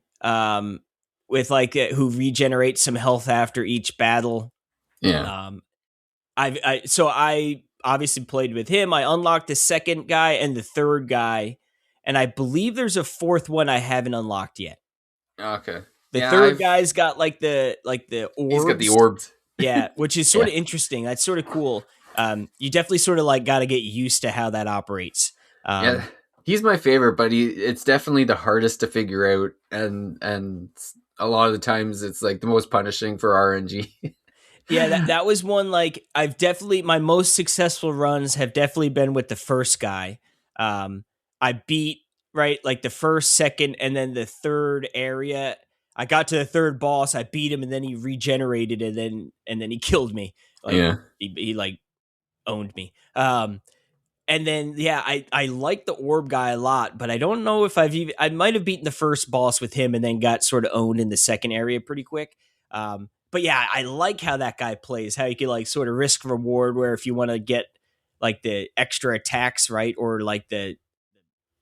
with like who regenerates some health after each battle. Yeah. Um, I obviously played with him. I unlocked the second guy and the third guy, and I believe there's a fourth one I haven't unlocked yet. Okay. The Yeah, third I've guy's got like the he's got the orbs. orbs. Yeah, which is sort Yeah. of interesting. That's sort of cool. You definitely sort of like got to get used to how that operates. Yeah. He's my favorite, but it's definitely the hardest to figure out, and a lot of the times it's like the most punishing for RNG. Yeah, that was one. Like, my most successful runs have definitely been with the first guy. I beat, right, like the first, second, and then the third area. I got to the third boss, I beat him, and then he regenerated, and then he killed me. Like, Yeah. he like owned me. And then yeah, I like the orb guy a lot, but I don't know if I might have beaten the first boss with him and then got sort of owned in the second area pretty quick. But yeah, I like how that guy plays, how you can like sort of risk reward, where if you want to get like the extra attacks, right, or like the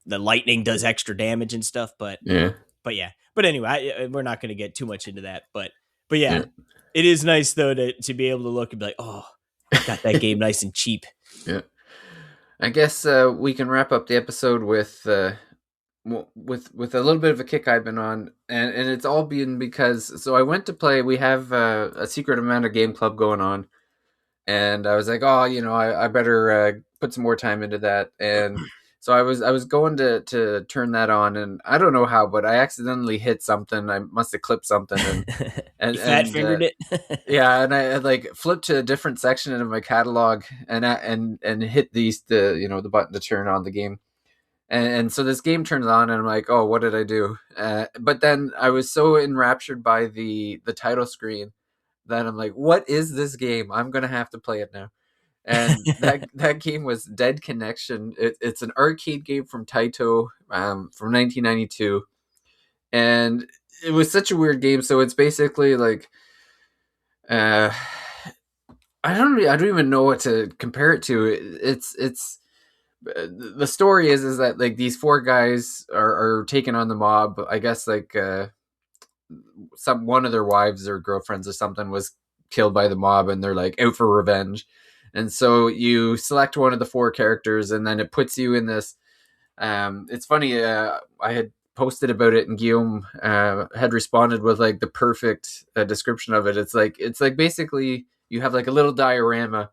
lightning does extra damage and stuff. But Yeah. yeah, but anyway, we're not going to get too much into that. But yeah, Yeah. it is nice though to be able to look and be like, oh, got that game nice and cheap. Yeah. I guess we can wrap up the episode with with a little bit of a kick I've been on, and it's all been because I went to play. We have a secret amount of game club going on, and I was like, oh, I better put some more time into that. And so I was going to turn that on, and I don't know how, but I accidentally hit something. I must have clipped something, and You fat and fingered it. yeah, and I like flipped to a different section of my catalog, and hit the button to turn on the game. And so this game turns on, and I'm like, oh, what did I do? But then I was so enraptured by the title screen that I'm like, what is this game? I'm gonna have to play it now. And that game was Dead Connection. It's an arcade game from Taito, from 1992, and it was such a weird game. So it's basically like, uh, I don't even know what to compare it to. It's the story is that like these four guys are taking on the mob. I guess like one of their wives or girlfriends or something was killed by the mob, and they're like out for revenge. And so you select one of the four characters, and then it puts you in this. It's funny. I had posted about it, and Guillaume had responded with like the perfect description of it. It's like basically you have like a little diorama,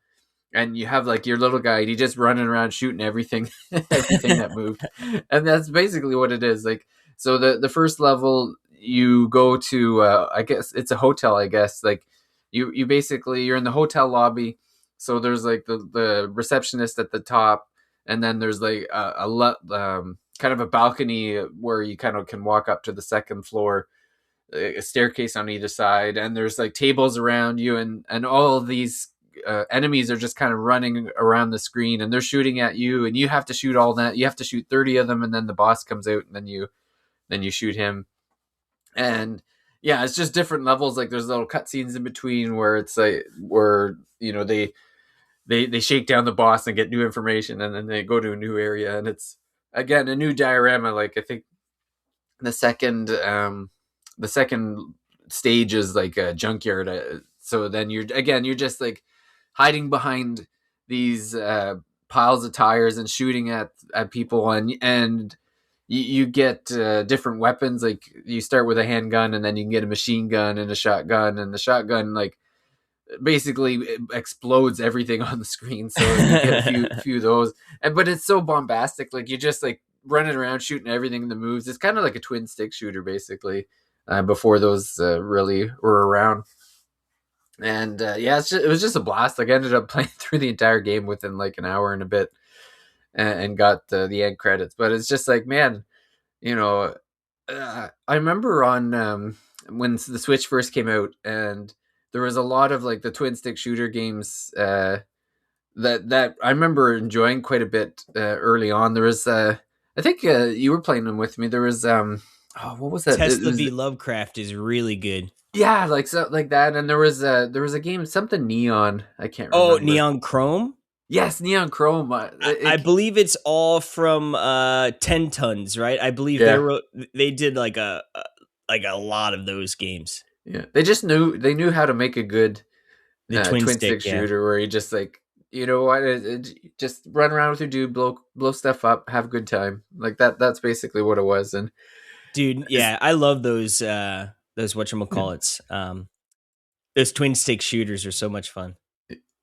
and you have like your little guy. He just running around shooting everything, everything that moved, and that's basically what it is. Like, so the first level you go to, I guess it's a hotel. I guess like you basically you're in the hotel lobby. So there's like the receptionist at the top, and then there's like kind of a balcony where you kind of can walk up to the second floor, a staircase on either side, and there's like tables around you, and all of these enemies are just kind of running around the screen, and they're shooting at you, and you have to shoot all that. You have to shoot 30 of them, and then the boss comes out, and then you shoot him. And yeah, it's just different levels. Like there's little cutscenes in between where it's like where they shake down the boss and get new information, and then they go to a new area, and it's again a new diorama. Like I think the second stage is like a junkyard. So then you're just like hiding behind these piles of tires and shooting at people, and you get different weapons. Like you start with a handgun, and then you can get a machine gun and a shotgun, and the shotgun like basically explodes everything on the screen. So you get a few of those, but it's so bombastic. Like you just like running around shooting everything that moves. It's kind of like a twin stick shooter basically, before those really were around. And yeah, it was just a blast. Like I ended up playing through the entire game within like an hour and a bit, and got the end credits. But it's just like, man, you know, I remember on when the Switch first came out, and there was a lot of like the twin stick shooter games that I remember enjoying quite a bit early on. There was I think you were playing them with me. There was what was that? It Tesla was, v Lovecraft is really good. yeah, like so like that. And there was a game, something Neon. I can't Oh, remember. Neon Chrome. Yes, Neon Chrome. I believe it's all from 10 Tons, right? I believe Yeah, they did like a lot of those games. yeah. They knew how to make a good The twin twin stick, stick yeah. shooter where you just like, you know what, just run around with your dude, blow stuff up, have a good time. Like that's basically what it was. And Dude, it's, yeah, I love those whatchamacallits. Those twin stick shooters are so much fun.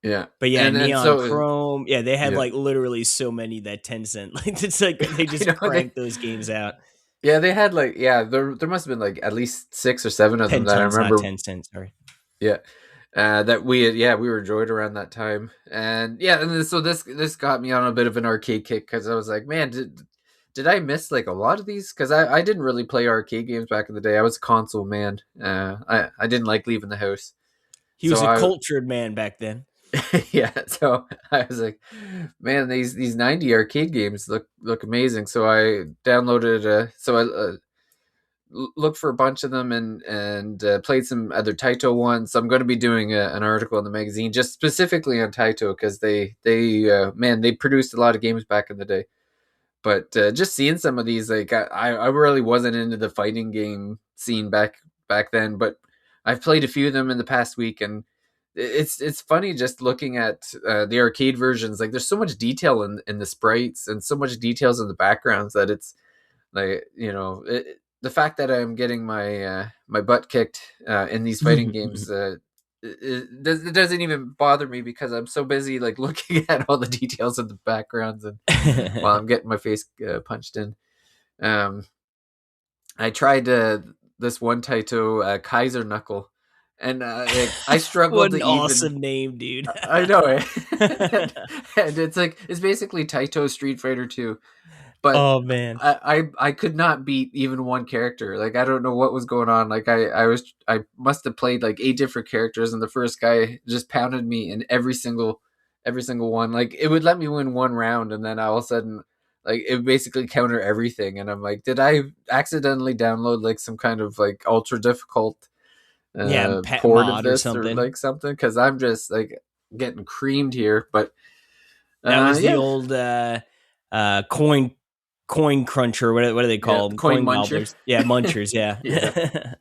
yeah, But yeah, and Neon so Chrome, yeah, they had yeah. like literally so many that 10 cent. Like it's like they I just know they crank those games out. yeah, they had like, yeah, there must have been like at least 6 or 7 of them 10 that I tons, not remember. 10 cents, sorry. Yeah, that we had, yeah, we were enjoyed around that time. And yeah, and then, so this got me on a bit of an arcade kick, because I was like, man, did I miss like a lot of these? Because I didn't really play arcade games back in the day. I was a console man. I didn't like leaving the house. He was So a I cultured man back then. yeah, so I was like, man, these 90 arcade games look amazing. So I downloaded so I looked for a bunch of them, and played some other Taito ones. So I'm going to be doing an article in the magazine just specifically on Taito, because they man, they produced a lot of games back in the day. But just seeing some of these, like I really wasn't into the fighting game scene back then, but I've played a few of them in the past week, and it's funny just looking at the arcade versions. Like there's so much detail in the sprites, and so much details in the backgrounds, that it's like, the fact that I'm getting my butt kicked in these fighting games, it doesn't even bother me, because I'm so busy like looking at all the details in the backgrounds, and while I'm getting my face punched in. Um, I tried this one Taito, Kaiser Knuckle, and I struggled What to an even. awesome name, dude. I know it, and it's like it's basically Taito Street Fighter 2, but Oh man. I could not beat even one character. Like I don't know what was going on. Like I must have played like 8 different characters, and the first guy just pounded me in every single one. Like it would let me win one round, and then all of a sudden, like it would basically counter everything. And I'm like, did I accidentally download like some kind of like ultra difficult Yeah, pet port of mod or this, or something. like something? Because I'm just like getting creamed here. But That was the yeah, old coin coin cruncher. What do they call them? coin Coin muncher. gobblers. Yeah, munchers. Yeah. Yeah.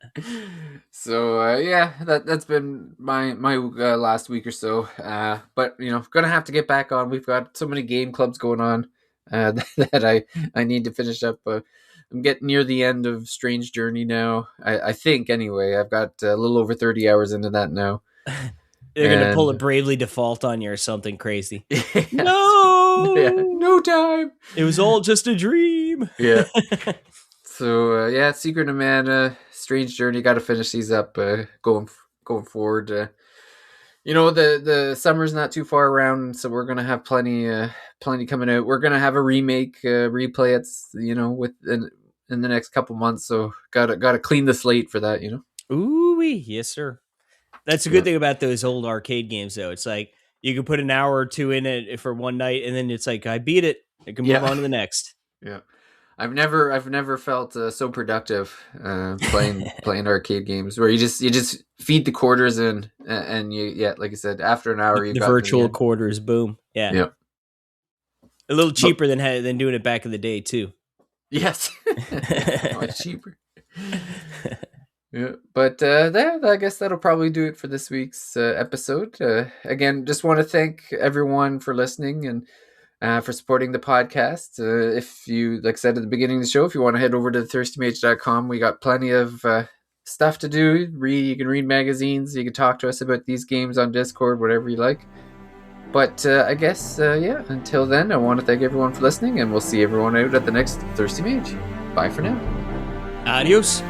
So that's been my last week or so. But gonna have to get back on. We've got so many game clubs going on that I need to finish up. I'm getting near the end of Strange Journey now. I think anyway. I've got a little over 30 hours into that now. They're gonna pull a Bravely Default on you or something crazy. Yes. No, no time. It was all just a dream. Yeah. So Secret of Mana, Strange Journey. Got to finish these up. Going forward. The summer's not too far around, so we're gonna have plenty coming out. We're gonna have a remake, replay. It's in the next couple months. So gotta clean the slate for that. Ooh, yes, sir. That's a good thing about those old arcade games, though. It's like you can put an hour or two in it for one night, and then it's like I beat it. I can move on to the next. Yeah, I've never felt so productive playing arcade games where you just feed the quarters in, and like I said, after an hour you the got virtual quarters. Boom. Yeah. A little cheaper than doing it back in the day too. Yes, much cheaper. Yeah, but I guess that'll probably do it for this week's episode. Again, just want to thank everyone for listening and for supporting the podcast. If you, like I said at the beginning of the show, if you want to head over to thirstymage.com, we got plenty of stuff to do. You can read magazines, you can talk to us about these games on Discord, whatever you like. But I guess, until then, I want to thank everyone for listening, and we'll see everyone out at the next Thirsty Mage. Bye for now. Adios.